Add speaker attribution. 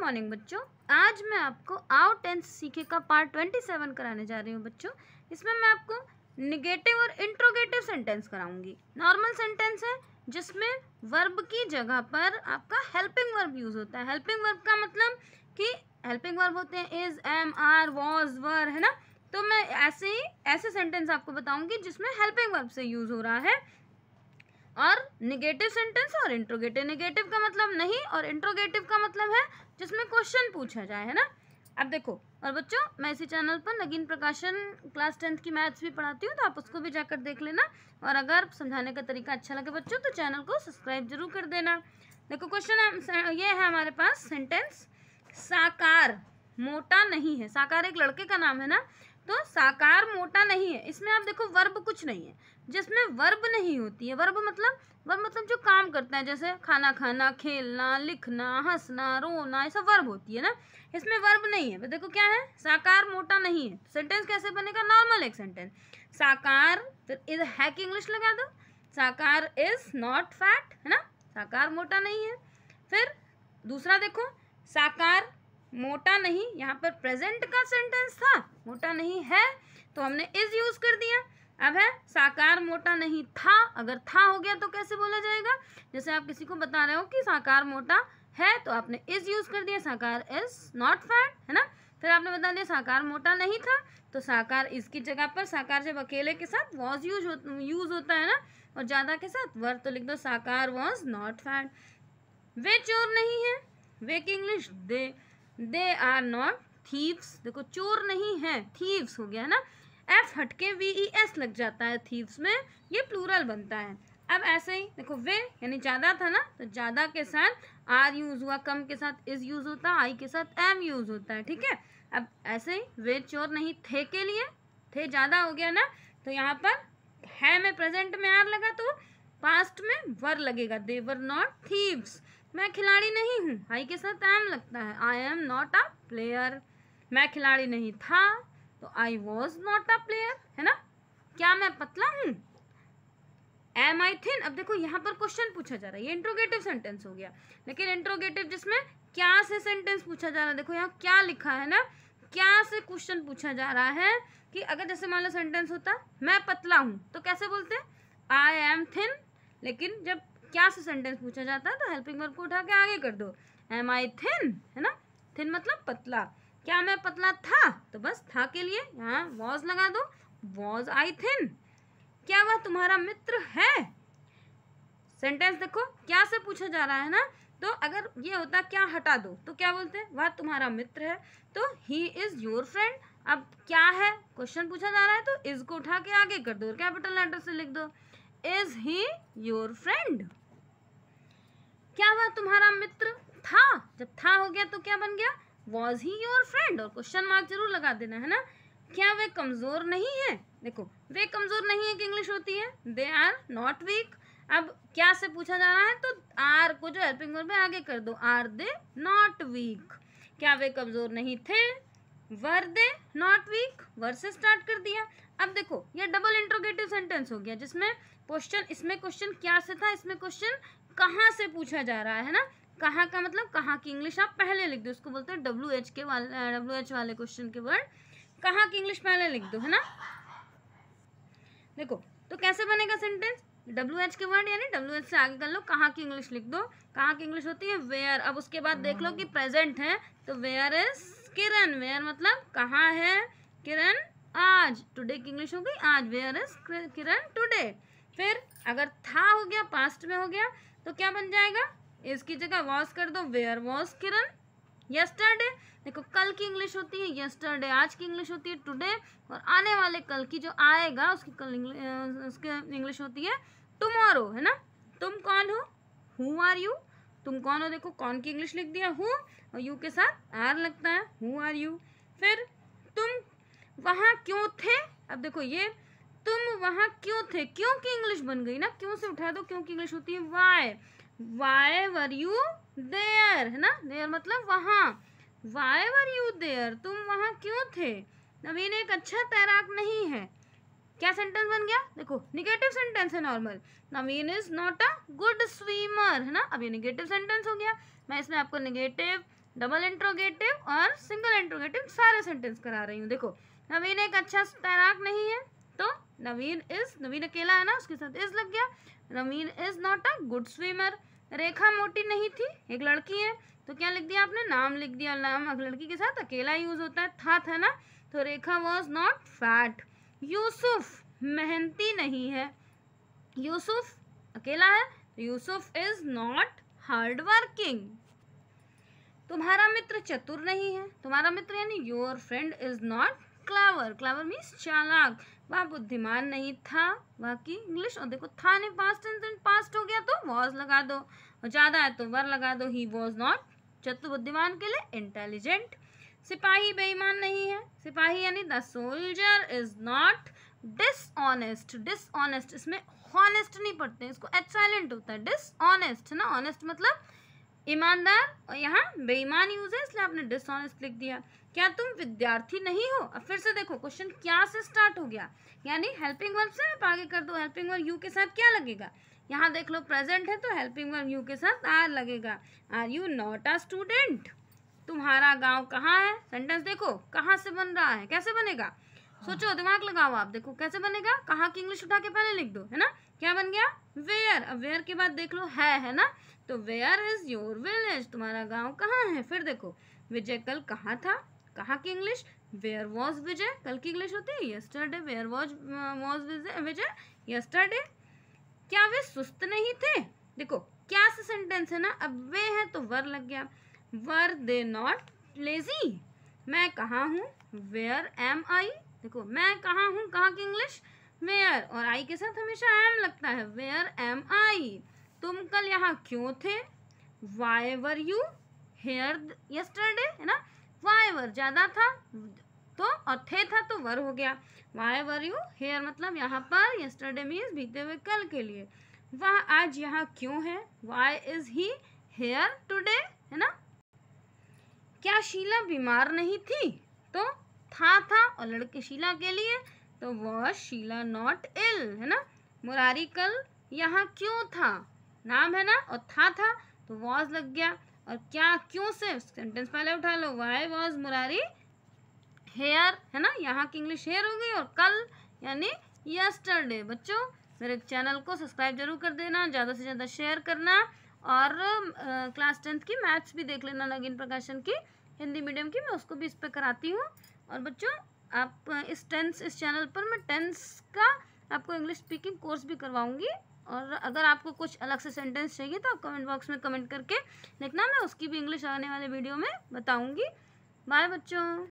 Speaker 1: Morning बच्चों। आज मैं आपको आओ टेंस सीखे का पार्ट 27 कराने जा रही हूँ बच्चों। इसमें मैं आपको निगेटिव और इंट्रोगेटिव सेंटेंस कराऊंगी। नॉर्मल सेंटेंस है जिसमें वर्ब की जगह पर आपका हेल्पिंग वर्ब यूज होता है। हेल्पिंग वर्ब का मतलब कि हेल्पिंग वर्ब होते हैं इज, एम, आर, वॉज, वर, है ना। तो मैं ऐसे सेंटेंस आपको बताऊंगी जिसमें हेल्पिंग वर्ब से यूज हो रहा है। और निगेटिव सेंटेंस और इंट्रोगेटिव, निगेटिव का मतलब नहीं और इंट्रोगेटिव का मतलब है जिसमें क्वेश्चन पूछा जाए, है ना। अब देखो, और बच्चों मैं इसी चैनल पर नगीन प्रकाशन क्लास 10th की मैथ्स भी पढ़ाती हूँ, तो आप उसको भी जाकर देख लेना। और अगर समझाने का तरीका अच्छा लगे बच्चों तो चैनल को सब्सक्राइब जरूर कर देना। देखो क्वेश्चन ये है हमारे पास सेंटेंस, साकार मोटा नहीं है। साकार एक लड़के का नाम है ना, तो साकार मोटा नहीं है। इसमें आप देखो वर्ब कुछ नहीं है, जिसमें वर्ब नहीं होती है। वर्ब मतलब जो काम करता है, जैसे खाना खाना, खेलना, लिखना, हंसना, रोना, ऐसा वर्ब होती है ना। इसमें वर्ब नहीं है। देखो क्या है, साकार मोटा नहीं है। सेंटेंस कैसे बनेगा, नॉर्मल एक सेंटेंस, साकार फिर इज है की इंग्लिश लगा दो, साकार इज नॉट फैट, है ना। साकार मोटा नहीं है। फिर दूसरा देखो, साकार मोटा नहीं, यहाँ पर प्रेजेंट का सेंटेंस था, मोटा नहीं है तो हमने इज यूज कर दिया। अब है साकार मोटा नहीं था, अगर था हो गया तो कैसे बोला जाएगा, जैसे आप किसी को बता रहे हो कि साकार मोटा है तो आपने इज यूज कर दिया, साकार इज नॉट फैट, है ना। फिर आपने बता दिया साकार मोटा नहीं था, तो साकार इज की जगह पर साकार जब अकेले के साथ वॉज यूज होता है ना, और ज्यादा के साथ वर, तो लिख दो साकार वॉज नॉट फैट। वे चोर नहीं है, वे की English they are not thieves. देखो चोर नहीं है, थीव्स हो गया, है ना। एफ हटके VES लग जाता है थीव्स में, ये प्लूरल बनता है। अब ऐसे ही देखो, वे यानी ज्यादा था ना, तो ज्यादा के साथ आर यूज हुआ, कम के साथ इज यूज होता है, आई के साथ एम यूज होता है, ठीक है। अब ऐसे ही वे चोर नहीं थे के लिए, थे ज्यादा हो गया ना, तो यहाँ पर है में प्रेजेंट में आर लगा तो पास्ट में वर लगेगा, दे वर नॉट थीव्स। मैं खिलाड़ी नहीं हूँ, आई के साथ एम लगता है, I am not a player. मैं खिलाड़ी नहीं था तो I was not a player, है ना। क्या मैं पतला हूँ, एम आई थिन। अब देखो यहाँ पर क्वेश्चन पूछा जा रहा है, ये इंट्रोगेटिव सेंटेंस हो गया। लेकिन इंट्रोगेटिव जिसमें क्या से सेंटेंस पूछा जा रहा है, देखो यहाँ क्या लिखा है ना, क्या से क्वेश्चन पूछा जा रहा है कि अगर जैसे मान लो सेंटेंस होता मैं पतला हूँ तो कैसे बोलते, आई एम थिन। लेकिन जब क्या से सेंटेंस पूछा जाता है तो हेल्पिंग वर्ब को उठा के आगे कर दो, एम आई थिन, है ना। थिन मतलब पतला। क्या मैं पतला था, तो बस था के लिए यहाँ वॉज लगा दो, वॉज आई थिन। क्या वह तुम्हारा मित्र है, सेंटेंस देखो क्या से पूछा जा रहा है ना, तो अगर ये होता क्या हटा दो तो क्या बोलते हैं, वह तुम्हारा मित्र है, तो ही इज योर फ्रेंड। अब क्या है, क्वेश्चन पूछा जा रहा है तो इज को उठा के आगे कर दो, कैपिटल लेटर से लिख दो, इज ही योर फ्रेंड। क्या वह तुम्हारा मित्र था, जब था हो गया तो क्या बन गया, वॉज ही योर फ्रेंड, और क्वेश्चन मार्क जरूर लगा देना, है ना। क्या वे कमजोर नहीं है, देखो वे कमजोर नहीं है कि इंग्लिश होती है दे आर नॉट वीक। अब क्या से पूछा जा रहा है तो आर को जो हेल्पिंग वर्ब है आगे कर दो, आर दे नॉट वीक। क्या वे कमजोर नहीं थे, वर दे नॉट वीक, वर से स्टार्ट कर दिया। अब देखो ये डबल इंट्रोगेटिव सेंटेंस हो गया, जिसमें क्वेश्चन, इसमें क्वेश्चन क्या से था, इसमें क्वेश्चन कहाँ से पूछा जा रहा है ना। कहाँ का मतलब कहाँ की इंग्लिश आप पहले लिख दो, उसको बोलते हैं WH वाले क्वेश्चन के वर्ड कहाँ की इंग्लिश पहले लिख दो, है ना। देखो तो कैसे बनेगा सेंटेंस, WH के वर्ड यानी WH से आगे कर लो, कहाँ की इंग्लिश लिख दो। कहाँ की इंग्लिश होती है वेयर। अब उसके बाद देख लो कि प्रेजेंट है तो वेयर इज किरण, वेयर मतलब कहाँ है किरण आज, टुडे की इंग्लिश हो गई आज, वेयर इज किरण टुडे। फिर अगर था हो गया, पास्ट में हो गया तो क्या बन जाएगा, इसकी जगह वॉज कर दो, वेयर वॉज किरण यस्टरडे। देखो कल की इंग्लिश होती है यस्टरडे, आज की इंग्लिश होती है टुडे, और आने वाले कल की जो आएगा उसकी उसकी इंग्लिश होती है टुमारो, है ना। तुम कौन हो, हु आर यू, तुम कौन हो, देखो कौन की इंग्लिश लिख दिया हु, और यू के साथ आर लगता है, हु आर यू। फिर तुम वहाँ क्यों थे, अब देखो ये तुम वहाँ क्यों थे, क्यों की इंग्लिश बन गई ना, क्यों से उठा दो, क्यों की इंग्लिश होती है वाई वर यू देयर, है ना। देयर मतलब वहाँ, वाई वर यू देयर, तुम वहाँ क्यों थे। नवीन एक अच्छा तैराक नहीं है, क्या सेंटेंस बन गया, देखो निगेटिव सेंटेंस है normal, Naveen is not a good swimmer, है ना। अब ये निगेटिव सेंटेंस हो गया। मैं इसमें आपको निगेटिव डबल इंट्रोगेटिव और सिंगल इंट्रोगेटिव सारे सेंटेंस करा रही हूँ। देखो, नवीन एक अच्छा तैराक नहीं है, तो नवीन अकेला है ना, उसके साथ इज लग गया। Naveen is not a good swimmer. Rekha मोटी नहीं थी, एक लड़की है, तो क्या लिख दिया आपने, नाम लिख दिया। नाम लड़की के साथ अकेला यूज होता है, था ना, तो रेखा वॉज नॉट फैट। यूसुफ मेहनती नहीं है, यूसुफ अकेला है, तो Yusuf is not hard working. तुम्हारा मित्र चतुर नहीं है, तुम्हारा मित्र यानी your friend is not clever. Clever means चालाक। वह बुद्धिमान नहीं था, वह की इंग्लिश, और देखो था ने पास्ट टेंस, पास्ट हो गया तो वॉज लगा दो, और ज्यादा है तो वर लगा दो। ही वॉज नॉट, चतुर बुद्धिमान के लिए इंटेलिजेंट। सिपाही बेईमान नहीं है, सिपाही यानी the soldier is not dishonest. Dishonest, इसमें हॉनेस्ट नहीं पढ़ते, इसको एच साइलेंट होता है, डिसऑनेस्ट है ना, ऑनेस्ट मतलब ईमानदार, और यहाँ बेईमान यूज है इसलिए आपने डिसऑनेस्ट लिख दिया। क्या तुम विद्यार्थी नहीं हो? अब फिर से देखो, क्वेश्चन क्या से स्टार्ट हो गया, यानी हेल्पिंग वर्ब से आप आगे कर दो। हेल्पिंग वर्ब यू के साथ क्या लगेगा, यहाँ देख लो प्रेजेंट है तो हेल्पिंग वर्ब यू के साथ आर लगेगा। Are you not a student? तुम्हारा गांव कहाँ है? सेंटेंस देखो कहाँ से बन रहा है, कैसे बनेगा, सोचो, दिमाग लगाओ आप, देखो कैसे बनेगा। कहाँ की इंग्लिश उठा के पहले लिख दो, है ना, क्या बन गया, वेयर। अब वेयर के बाद देख लो है ना, तो वेयर इज योर विलेज, तुम्हारा गांव कहाँ है। फिर देखो, विजय कल कहाँ था, कहाँ की इंग्लिश, वेयर वॉज विजय, कल की इंग्लिश होती है yesterday, where was Vijay yesterday. क्या वे सुस्त नहीं थे? देखो क्या से सेंटेंस है ना, अब वे है तो वर लग गया, वर दे नॉट लेजी। मैं कहाँ हूँ, वेयर एम आई, देखो मैं कहाँ हूँ, कहाँ की इंग्लिश, वेयर, और आई के साथ हमेशा एम लगता है, वेयर एम आई। तुम कल यहाँ क्यों थे, why were you here yesterday, है ना, वाई वर ज्यादा था तो, और थे था तो वर हो गया। वाई वर यू हेयर मतलब यहाँ पर, यस्टरडे मीन्स बीते हुए कल के लिए। वह आज यहाँ क्यों है, why is he here today, है ना। क्या शीला बीमार नहीं थी, तो था, और लड़के शीला के लिए तो वॉज शीला नॉट इल, है ना। मुरारी कल यहाँ क्यों था, नाम है ना, और था तो वॉज लग गया, और क्या क्यों से सेंटेंस पहले उठा लो, वाई वॉज मुरारी हेयर, है ना, यहाँ की इंग्लिश हेयर हो गई, और कल यानी यस्टरडे। बच्चों मेरे चैनल को सब्सक्राइब जरूर कर देना, ज़्यादा से ज़्यादा शेयर करना, और क्लास 10th की मैथ्स भी देख लेना, नगीन प्रकाशन की हिंदी मीडियम की, मैं उसको भी इस पर कराती हूँ। और बच्चों आप इस चैनल पर मैं टेंस का आपको इंग्लिश स्पीकिंग कोर्स भी करवाऊंगी, और अगर आपको कुछ अलग से सेंटेंस चाहिए तो आप कमेंट बॉक्स में कमेंट करके लिखना, मैं उसकी भी इंग्लिश आने वाले वीडियो में बताऊंगी। बाय बच्चों।